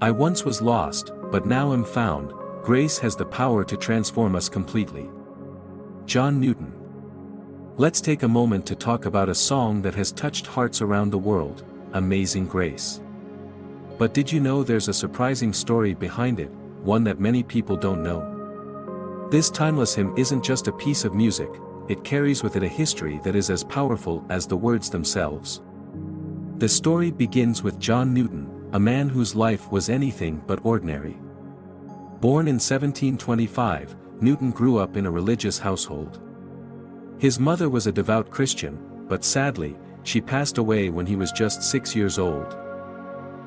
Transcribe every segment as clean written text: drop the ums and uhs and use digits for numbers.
I once was lost, but now am found. Grace has the power to transform us completely. John Newton. Let's take a moment to talk about a song that has touched hearts around the world, Amazing Grace. But did you know there's a surprising story behind it, one that many people don't know? This timeless hymn isn't just a piece of music, it carries with it a history that is as powerful as the words themselves. The story begins with John Newton, a man whose life was anything but ordinary. Born in 1725, Newton grew up in a religious household. His mother was a devout Christian, but sadly, she passed away when he was just 6 years old.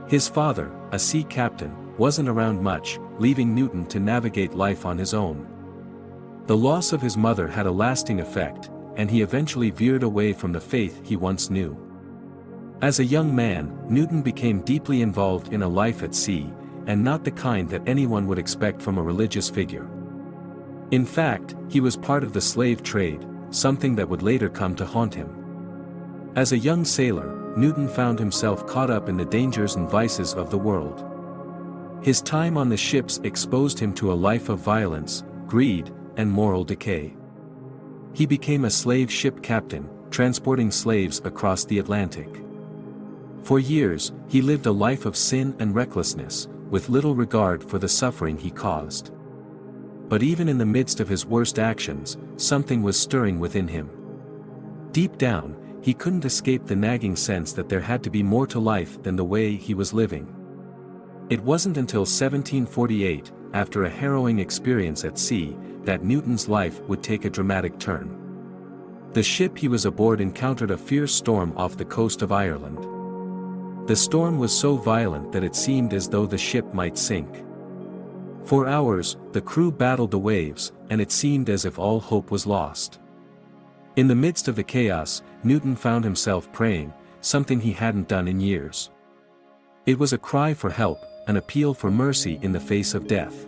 His father, a sea captain, wasn't around much, leaving Newton to navigate life on his own. The loss of his mother had a lasting effect, and he eventually veered away from the faith he once knew. As a young man, Newton became deeply involved in a life at sea, and not the kind that anyone would expect from a religious figure. In fact, he was part of the slave trade, something that would later come to haunt him. As a young sailor, Newton found himself caught up in the dangers and vices of the world. His time on the ships exposed him to a life of violence, greed, and moral decay. He became a slave ship captain, transporting slaves across the Atlantic. For years, he lived a life of sin and recklessness, with little regard for the suffering he caused. But even in the midst of his worst actions, something was stirring within him. Deep down, he couldn't escape the nagging sense that there had to be more to life than the way he was living. It wasn't until 1748, after a harrowing experience at sea, that Newton's life would take a dramatic turn. The ship he was aboard encountered a fierce storm off the coast of Ireland. The storm was so violent that it seemed as though the ship might sink. For hours, the crew battled the waves, and it seemed as if all hope was lost. In the midst of the chaos, Newton found himself praying, something he hadn't done in years. It was a cry for help, an appeal for mercy in the face of death.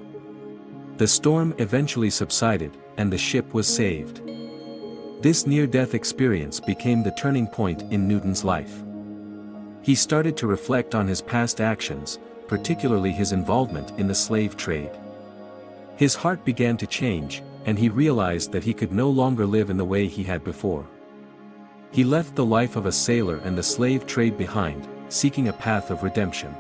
The storm eventually subsided, and the ship was saved. This near-death experience became the turning point in Newton's life. He started to reflect on his past actions, particularly his involvement in the slave trade. His heart began to change, and he realized that he could no longer live in the way he had before. He left the life of a sailor and the slave trade behind, seeking a path of redemption.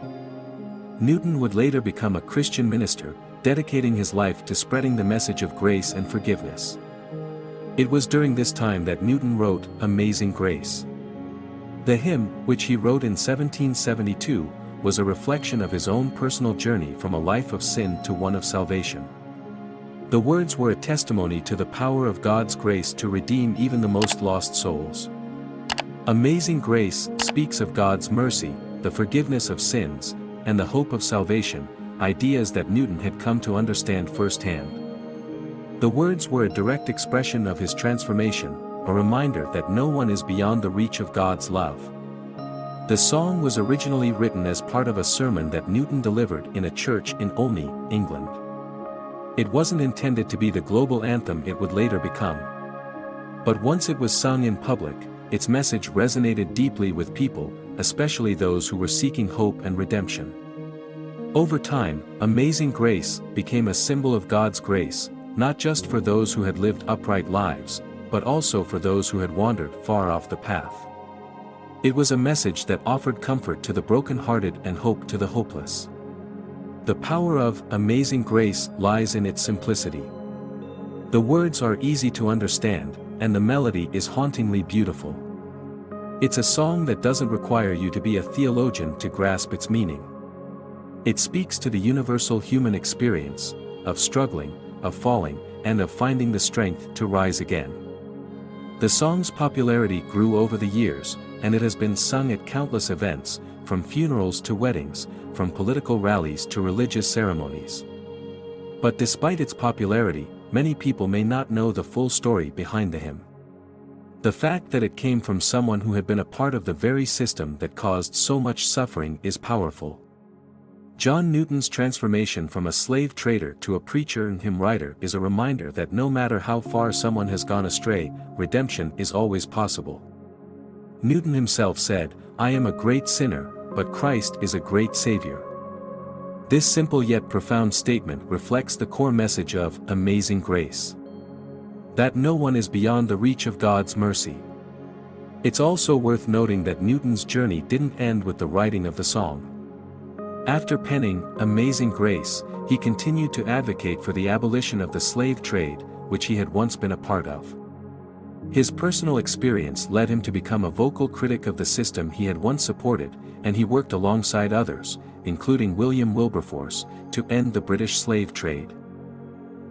Newton would later become a Christian minister, dedicating his life to spreading the message of grace and forgiveness. It was during this time that Newton wrote Amazing Grace. The hymn, which he wrote in 1772, was a reflection of his own personal journey from a life of sin to one of salvation. The words were a testimony to the power of God's grace to redeem even the most lost souls. Amazing Grace speaks of God's mercy, the forgiveness of sins, and the hope of salvation, ideas that Newton had come to understand firsthand. The words were a direct expression of his transformation, a reminder that no one is beyond the reach of God's love. The song was originally written as part of a sermon that Newton delivered in a church in Olney, England. It wasn't intended to be the global anthem it would later become. But once it was sung in public, its message resonated deeply with people, especially those who were seeking hope and redemption. Over time, Amazing Grace became a symbol of God's grace, not just for those who had lived upright lives, but also for those who had wandered far off the path. It was a message that offered comfort to the brokenhearted and hope to the hopeless. The power of Amazing Grace lies in its simplicity. The words are easy to understand, and the melody is hauntingly beautiful. It's a song that doesn't require you to be a theologian to grasp its meaning. It speaks to the universal human experience, of struggling, of falling, and of finding the strength to rise again. The song's popularity grew over the years, and it has been sung at countless events, from funerals to weddings, from political rallies to religious ceremonies. But despite its popularity, many people may not know the full story behind the hymn. The fact that it came from someone who had been a part of the very system that caused so much suffering is powerful. John Newton's transformation from a slave trader to a preacher and hymn writer is a reminder that no matter how far someone has gone astray, redemption is always possible. Newton himself said, "I am a great sinner, but Christ is a great Savior." This simple yet profound statement reflects the core message of Amazing Grace. That no one is beyond the reach of God's mercy. It's also worth noting that Newton's journey didn't end with the writing of the song. After penning Amazing Grace, he continued to advocate for the abolition of the slave trade, which he had once been a part of. His personal experience led him to become a vocal critic of the system he had once supported, and he worked alongside others, including William Wilberforce, to end the British slave trade.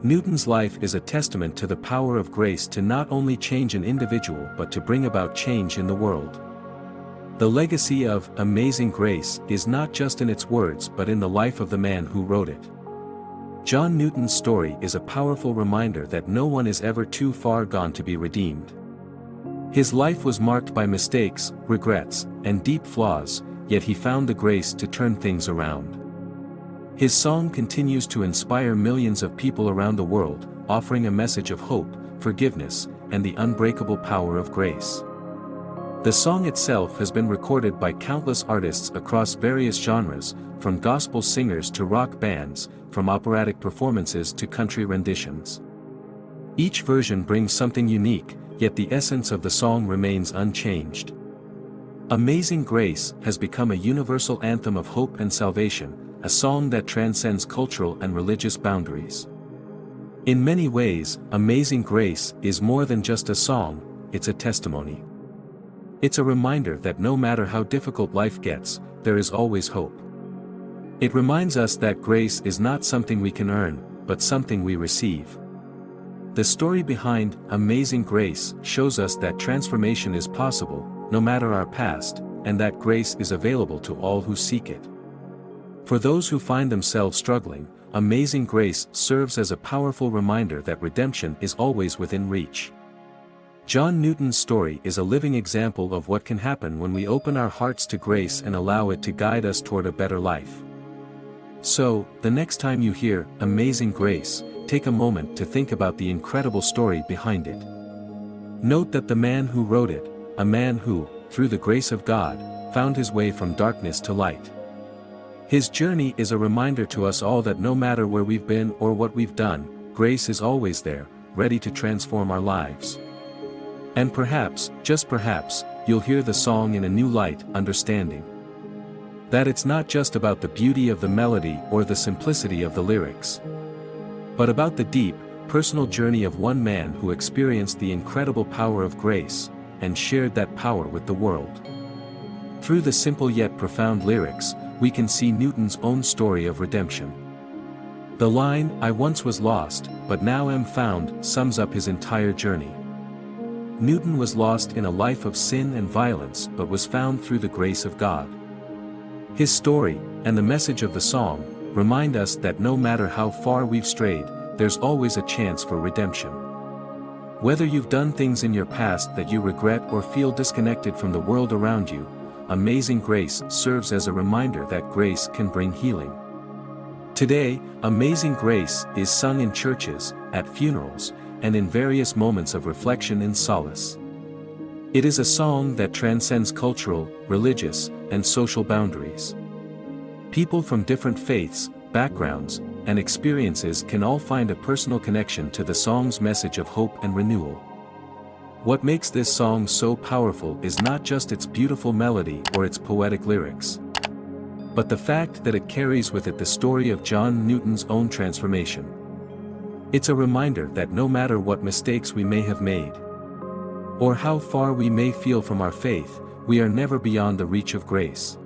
Newton's life is a testament to the power of grace to not only change an individual but to bring about change in the world. The legacy of Amazing Grace is not just in its words but in the life of the man who wrote it. John Newton's story is a powerful reminder that no one is ever too far gone to be redeemed. His life was marked by mistakes, regrets, and deep flaws, yet he found the grace to turn things around. His song continues to inspire millions of people around the world, offering a message of hope, forgiveness, and the unbreakable power of grace. The song itself has been recorded by countless artists across various genres, from gospel singers to rock bands, from operatic performances to country renditions. Each version brings something unique, yet the essence of the song remains unchanged. Amazing Grace has become a universal anthem of hope and salvation, a song that transcends cultural and religious boundaries. In many ways, Amazing Grace is more than just a song, it's a testimony. It's a reminder that no matter how difficult life gets, there is always hope. It reminds us that grace is not something we can earn, but something we receive. The story behind Amazing Grace shows us that transformation is possible, no matter our past, and that grace is available to all who seek it. For those who find themselves struggling, Amazing Grace serves as a powerful reminder that redemption is always within reach. John Newton's story is a living example of what can happen when we open our hearts to grace and allow it to guide us toward a better life. So, the next time you hear Amazing Grace, take a moment to think about the incredible story behind it. Note that the man who wrote it, a man who, through the grace of God, found his way from darkness to light. His journey is a reminder to us all that no matter where we've been or what we've done, grace is always there, ready to transform our lives. And perhaps, just perhaps, you'll hear the song in a new light, understanding that it's not just about the beauty of the melody or the simplicity of the lyrics, but about the deep, personal journey of one man who experienced the incredible power of grace, and shared that power with the world. Through the simple yet profound lyrics, we can see Newton's own story of redemption. The line, "I once was lost, but now am found," sums up his entire journey. Newton was lost in a life of sin and violence but was found through the grace of God. His story, and the message of the song, remind us that no matter how far we've strayed, there's always a chance for redemption. Whether you've done things in your past that you regret or feel disconnected from the world around you, Amazing Grace serves as a reminder that grace can bring healing. Today, Amazing Grace is sung in churches, at funerals, and in various moments of reflection and solace. It is a song that transcends cultural, religious, and social boundaries. People from different faiths, backgrounds, and experiences can all find a personal connection to the song's message of hope and renewal. What makes this song so powerful is not just its beautiful melody or its poetic lyrics, but the fact that it carries with it the story of John Newton's own transformation. It's a reminder that no matter what mistakes we may have made, or how far we may feel from our faith, we are never beyond the reach of grace.